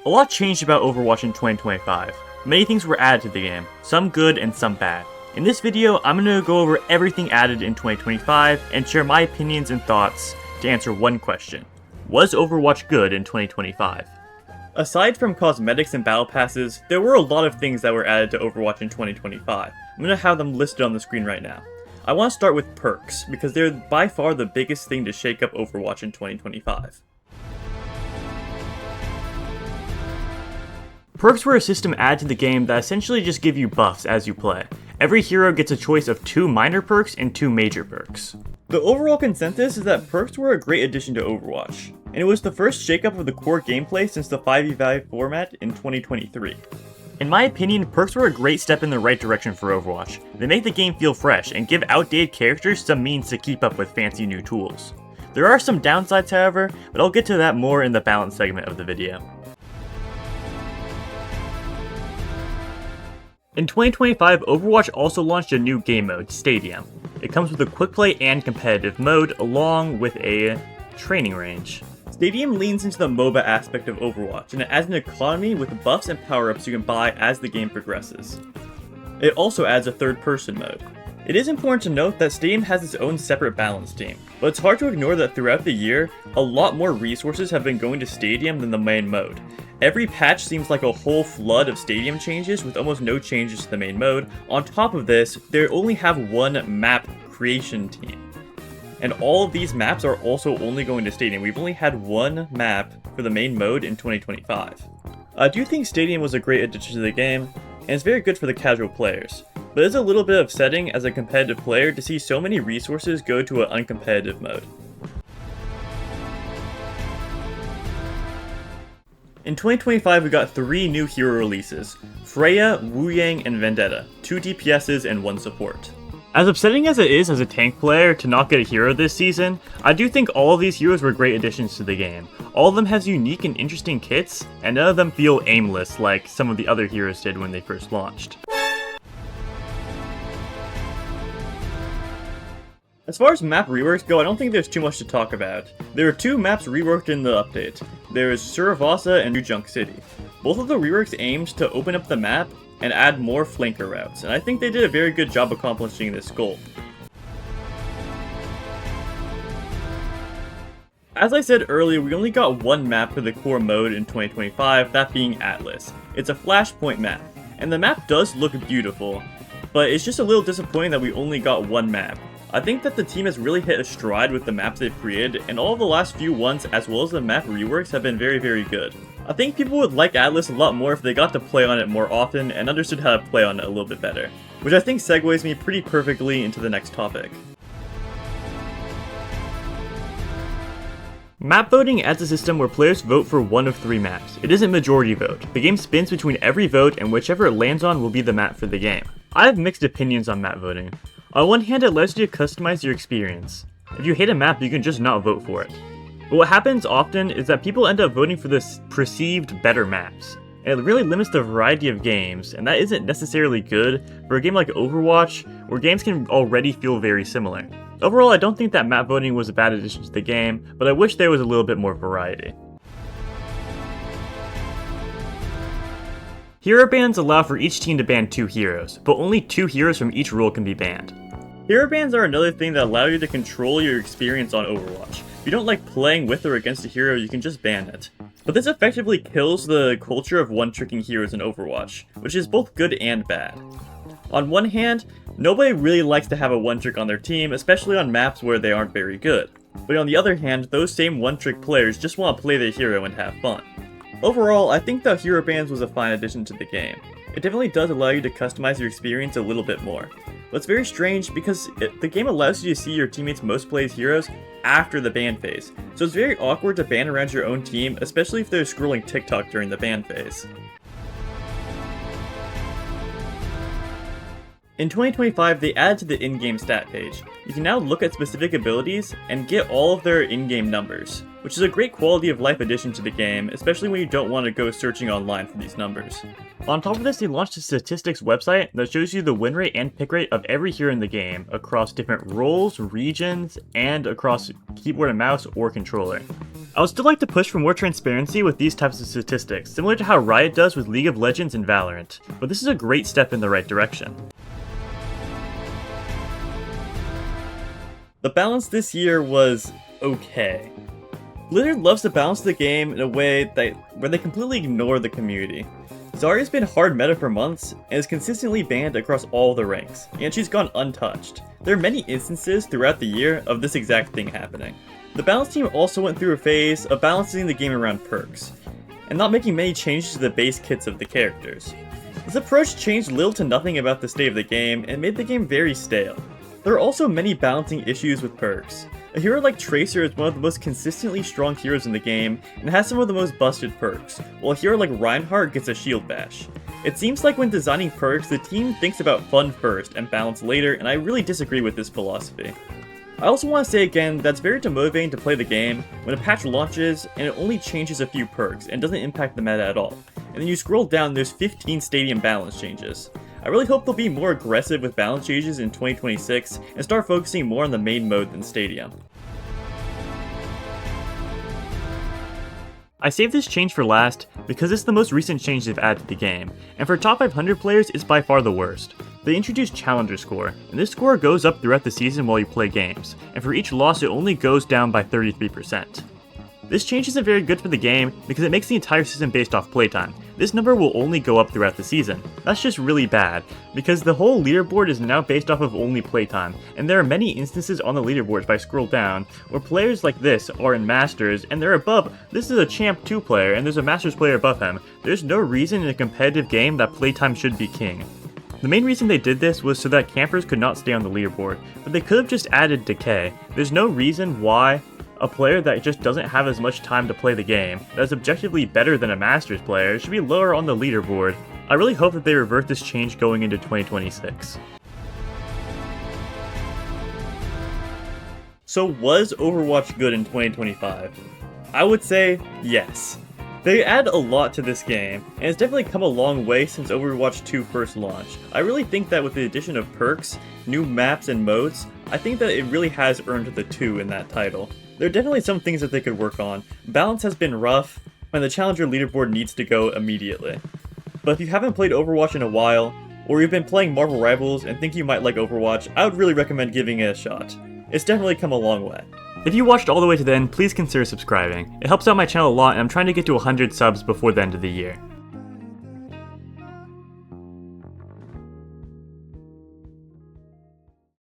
A lot changed about Overwatch in 2025. Many things were added to the game, some good and some bad. In this video, I'm going to go over everything added in 2025 and share my opinions and thoughts to answer one question. Was Overwatch good in 2025? Aside from cosmetics and battle passes, there were a lot of things that were added to Overwatch in 2025. I'm going to have them listed on the screen right now. I want to start with perks, because they're by far the biggest thing to shake up Overwatch in 2025. Perks were a system added to the game that essentially just give you buffs as you play. Every hero gets a choice of 2 minor perks and 2 major perks. The overall consensus is that perks were a great addition to Overwatch, and it was the first shakeup of the core gameplay since the 5v5 format in 2023. In my opinion, perks were a great step in the right direction for Overwatch. They make the game feel fresh and give outdated characters some means to keep up with fancy new tools. There are some downsides however, but I'll get to that more in the balance segment of the video. In 2025, Overwatch also launched a new game mode, Stadium. It comes with a quick play and competitive mode, along with a training range. Stadium leans into the MOBA aspect of Overwatch, and it adds an economy with buffs and power-ups you can buy as the game progresses. It also adds a third-person mode. It is important to note that Stadium has its own separate balance team, but it's hard to ignore that throughout the year, a lot more resources have been going to Stadium than the main mode. Every patch seems like a whole flood of Stadium changes with almost no changes to the main mode. On top of this, they only have one map creation team. And all of these maps are also only going to Stadium. We've only had one map for the main mode in 2025. I do think Stadium was a great addition to the game, and it's very good for the casual players. But it's a little bit upsetting as a competitive player to see so many resources go to an uncompetitive mode. In 2025, we got 3 new hero releases: Freya, Wu Yang, and Vendetta, 2 DPSs and 1 support. As upsetting as it is as a tank player to not get a hero this season, I do think all of these heroes were great additions to the game. All of them has unique and interesting kits, and none of them feel aimless like some of the other heroes did when they first launched. As far as map reworks go, I don't think there's too much to talk about. There are 2 maps reworked in the update. There is Suravasa and New Junk City. Both of the reworks aimed to open up the map and add more flanker routes, and I think they did a very good job accomplishing this goal. As I said earlier, we only got one map for the core mode in 2025, that being Atlas. It's a flashpoint map, and the map does look beautiful, but it's just a little disappointing that we only got one map. I think that the team has really hit a stride with the maps they've created, and all of the last few ones as well as the map reworks have been very, very good. I think people would like Atlas a lot more if they got to play on it more often and understood how to play on it a little bit better, which I think segues me pretty perfectly into the next topic. Map voting adds a system where players vote for one of 3 maps. It isn't majority vote. The game spins between every vote, and whichever it lands on will be the map for the game. I have mixed opinions on map voting. On one hand, it allows you to customize your experience. If you hate a map, you can just not vote for it. But what happens often is that people end up voting for the perceived better maps. And it really limits the variety of games, and that isn't necessarily good for a game like Overwatch, where games can already feel very similar. Overall, I don't think that map voting was a bad addition to the game, but I wish there was a little bit more variety. Hero bans allow for each team to ban 2 heroes, but only 2 heroes from each role can be banned. Hero bans are another thing that allow you to control your experience on Overwatch. If you don't like playing with or against a hero, you can just ban it. But this effectively kills the culture of one-tricking heroes in Overwatch, which is both good and bad. On one hand, nobody really likes to have a one-trick on their team, especially on maps where they aren't very good. But on the other hand, those same one-trick players just want to play their hero and have fun. Overall, I think that hero bans was a fine addition to the game. It definitely does allow you to customize your experience a little bit more. But it's very strange because the game allows you to see your teammates' most played heroes after the ban phase. So it's very awkward to ban around your own team, especially if they're scrolling TikTok during the ban phase. In 2025, they added to the in-game stat page. You can now look at specific abilities and get all of their in-game numbers. which is a great quality of life addition to the game, especially when you don't want to go searching online for these numbers. On top of this, they launched a statistics website that shows you the win rate and pick rate of every hero in the game, across different roles, regions, and across keyboard and mouse or controller. I would still like to push for more transparency with these types of statistics, similar to how Riot does with League of Legends and Valorant, but this is a great step in the right direction. The balance this year was okay. Blizzard loves to balance the game in a way where they completely ignore the community. Zarya's been hard meta for months and is consistently banned across all the ranks, and she's gone untouched. There are many instances throughout the year of this exact thing happening. The balance team also went through a phase of balancing the game around perks, and not making many changes to the base kits of the characters. This approach changed little to nothing about the state of the game and made the game very stale. There are also many balancing issues with perks. A hero like Tracer is one of the most consistently strong heroes in the game and has some of the most busted perks, while a hero like Reinhardt gets a shield bash. It seems like when designing perks, the team thinks about fun first and balance later, and I really disagree with this philosophy. I also want to say again that it's very demotivating to play the game when a patch launches and it only changes a few perks and doesn't impact the meta at all, and then you scroll down and there's 15 stadium balance changes. I really hope they'll be more aggressive with balance changes in 2026 and start focusing more on the main mode than Stadium. I saved this change for last because it's the most recent change they've added to the game, and for top 500 players it's by far the worst. They introduced Challenger Score, and this score goes up throughout the season while you play games, and for each loss it only goes down by 33%. This change isn't very good for the game because it makes the entire system based off playtime. This number will only go up throughout the season. That's just really bad, because the whole leaderboard is now based off of only playtime, and there are many instances on the leaderboard if I scroll down, where players like this are in Masters, and they're above. This is a Champ 2 player, and there's a Masters player above him. There's no reason in a competitive game that playtime should be king. The main reason they did this was so that campers could not stay on the leaderboard, but they could have just added Decay. There's no reason why a player that just doesn't have as much time to play the game, that is objectively better than a Masters player, should be lower on the leaderboard. I really hope that they revert this change going into 2026. So was Overwatch good in 2025? I would say yes. They add a lot to this game, and it's definitely come a long way since Overwatch 2 first launched. I really think that with the addition of perks, new maps, and modes, I think that it really has earned the 2 in that title. There are definitely some things that they could work on. Balance has been rough, and the Challenger leaderboard needs to go immediately. But if you haven't played Overwatch in a while, or you've been playing Marvel Rivals and think you might like Overwatch, I would really recommend giving it a shot. It's definitely come a long way. If you watched all the way to the end, please consider subscribing. It helps out my channel a lot, and I'm trying to get to 100 subs before the end of the year.